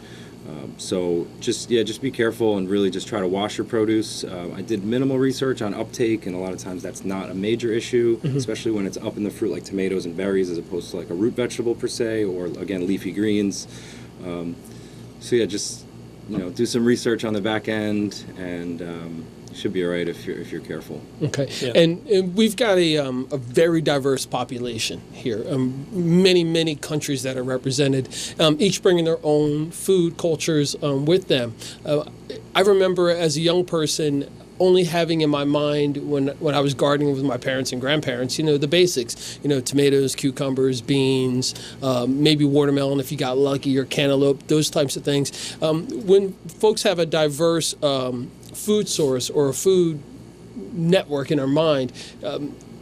So just be careful and really just try to wash your produce. I did minimal research on uptake, and a lot of times that's not a major issue, especially when it's up in the fruit like tomatoes and berries as opposed to like a root vegetable per se, or again leafy greens. So yeah, just do some research on the back end, and you should be all right if you're careful. Okay, yeah. And we've got a very diverse population here. Many countries that are represented, each bringing their own food cultures with them. I remember as a young person only having in my mind when I was gardening with my parents and grandparents, the basics, tomatoes, cucumbers, beans, maybe watermelon if you got lucky, or cantaloupe, those types of things. When folks have a diverse food source or a food network in our mind,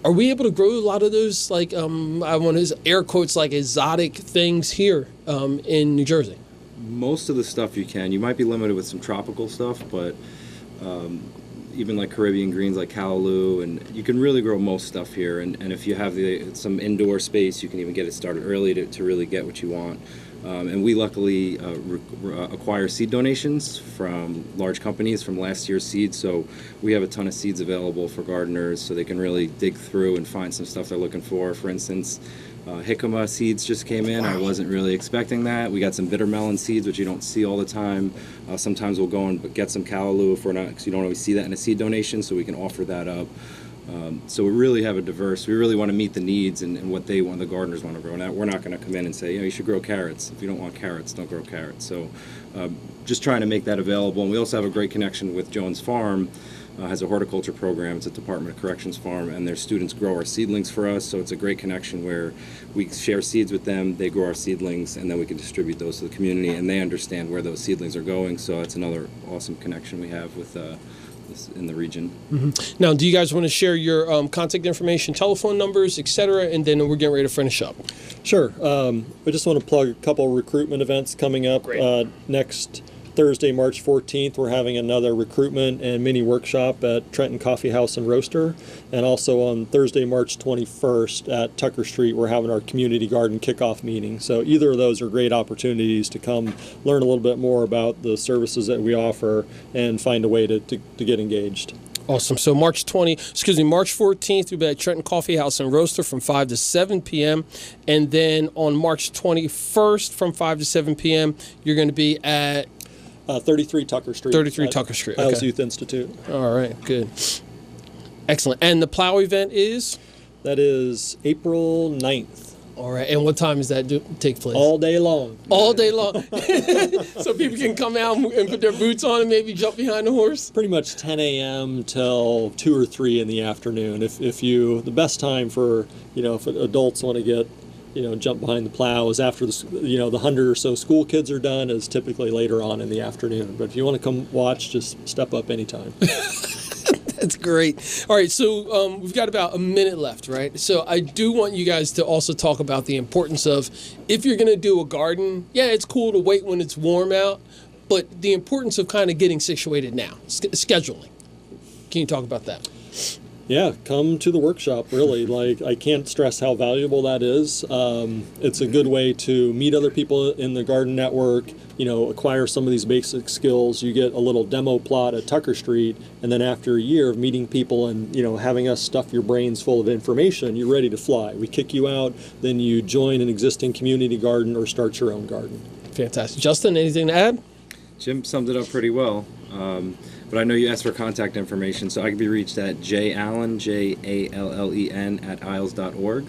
are we able to grow a lot of those, like, I want to air quotes, like exotic things here in New Jersey? Most of the stuff you can. You might be limited with some tropical stuff, but even like Caribbean greens like callaloo, and you can really grow most stuff here. And if you have some indoor space, you can even get it started early to really get what you want. And we luckily acquire seed donations from large companies from last year's seeds, so we have a ton of seeds available for gardeners so they can really dig through and find some stuff they're looking for. For instance, jicama seeds just came in. I wasn't really expecting that. We got some bitter melon seeds, which you don't see all the time. Sometimes we'll go and get some callaloo if we're not, because you don't always see that in a seed donation, so we can offer that up. So we really have a diverse, we really want to meet the needs and what the gardeners want to grow. Now, we're not going to come in and say, you should grow carrots. If you don't want carrots, don't grow carrots. So just trying to make that available. And we also have a great connection with Jones Farm, has a horticulture program. It's a Department of Corrections farm, and their students grow our seedlings for us. So it's a great connection where we share seeds with them, they grow our seedlings, and then we can distribute those to the community, and they understand where those seedlings are going. So it's another awesome connection we have with in the region. Mm-hmm. Now, do you guys want to share your contact information, telephone numbers, etc., and then we're getting ready to finish up? Sure. I just want to plug a couple recruitment events coming up. Next Thursday, March 14th, we're having another recruitment and mini workshop at Trenton Coffee House and Roaster. And also on Thursday, March 21st at Tucker Street, we're having our community garden kickoff meeting. So either of those are great opportunities to come learn a little bit more about the services that we offer and find a way to get engaged. Awesome. So March 14th, we'll be at Trenton Coffee House and Roaster from 5 to 7 p.m. And then on March 21st from 5 to 7 p.m., you're going to be at 33 Tucker Street. 33 Tucker Street. I.L.S. Youth Institute. All right, good. Excellent. And the plow event is? That is April 9th. All right. And what time does that take place? All day long. All day long. So people can come out and put their boots on and maybe jump behind the horse? Pretty much 10 a.m. till 2 or 3 in the afternoon. The best time for, if adults want to get, jump behind the plow is after the 100 or so school kids are done, is typically later on in the afternoon. But if you want to come watch, just step up anytime. That's great. All right, so we've got about a minute left, right? So I do want you guys to also talk about the importance of, if you're going to do a garden, it's cool to wait when it's warm out, but the importance of kind of getting situated now, scheduling. Can you talk about that? Yeah, come to the workshop, really. I can't stress how valuable that is. It's a good way to meet other people in the garden network, acquire some of these basic skills. You get a little demo plot at Tucker Street, and then after a year of meeting people and, having us stuff your brains full of information, you're ready to fly. We kick you out, then you join an existing community garden or start your own garden. Fantastic. Justin, anything to add? Jim summed it up pretty well. But I know you asked for contact information, so I can be reached atjallen, Jallen, at ILS.org.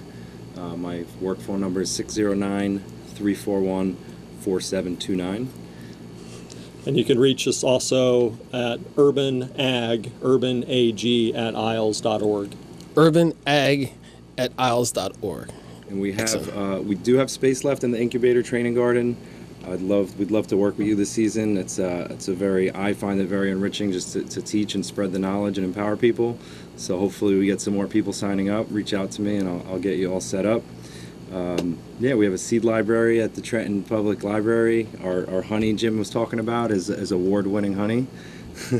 My work phone number is 609-341-4729. And you can reach us also at Urban Ag at ILS.org. Urban Ag at ILS.org. And we do have space left in the incubator training garden. We'd love to work with you this season. I find it very enriching just to teach and spread the knowledge and empower people. So hopefully we get some more people signing up. Reach out to me and I'll get you all set up. We have a seed library at the Trenton Public Library. Our honey Jim was talking about is award-winning honey.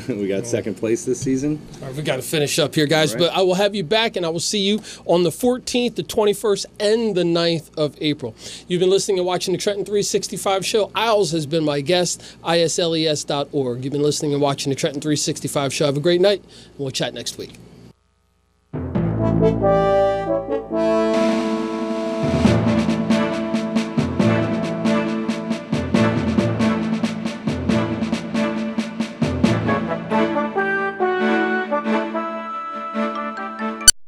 We got second place this season. All right, we got to finish up here, guys, Right. but I will have you back, and I will see you on the 14th, the 21st, and the 9th of April. You've been listening and watching the Trenton 365 show. Isles has been my guest, isles.org. You've been listening and watching the Trenton 365 show. Have a great night, and we'll chat next week.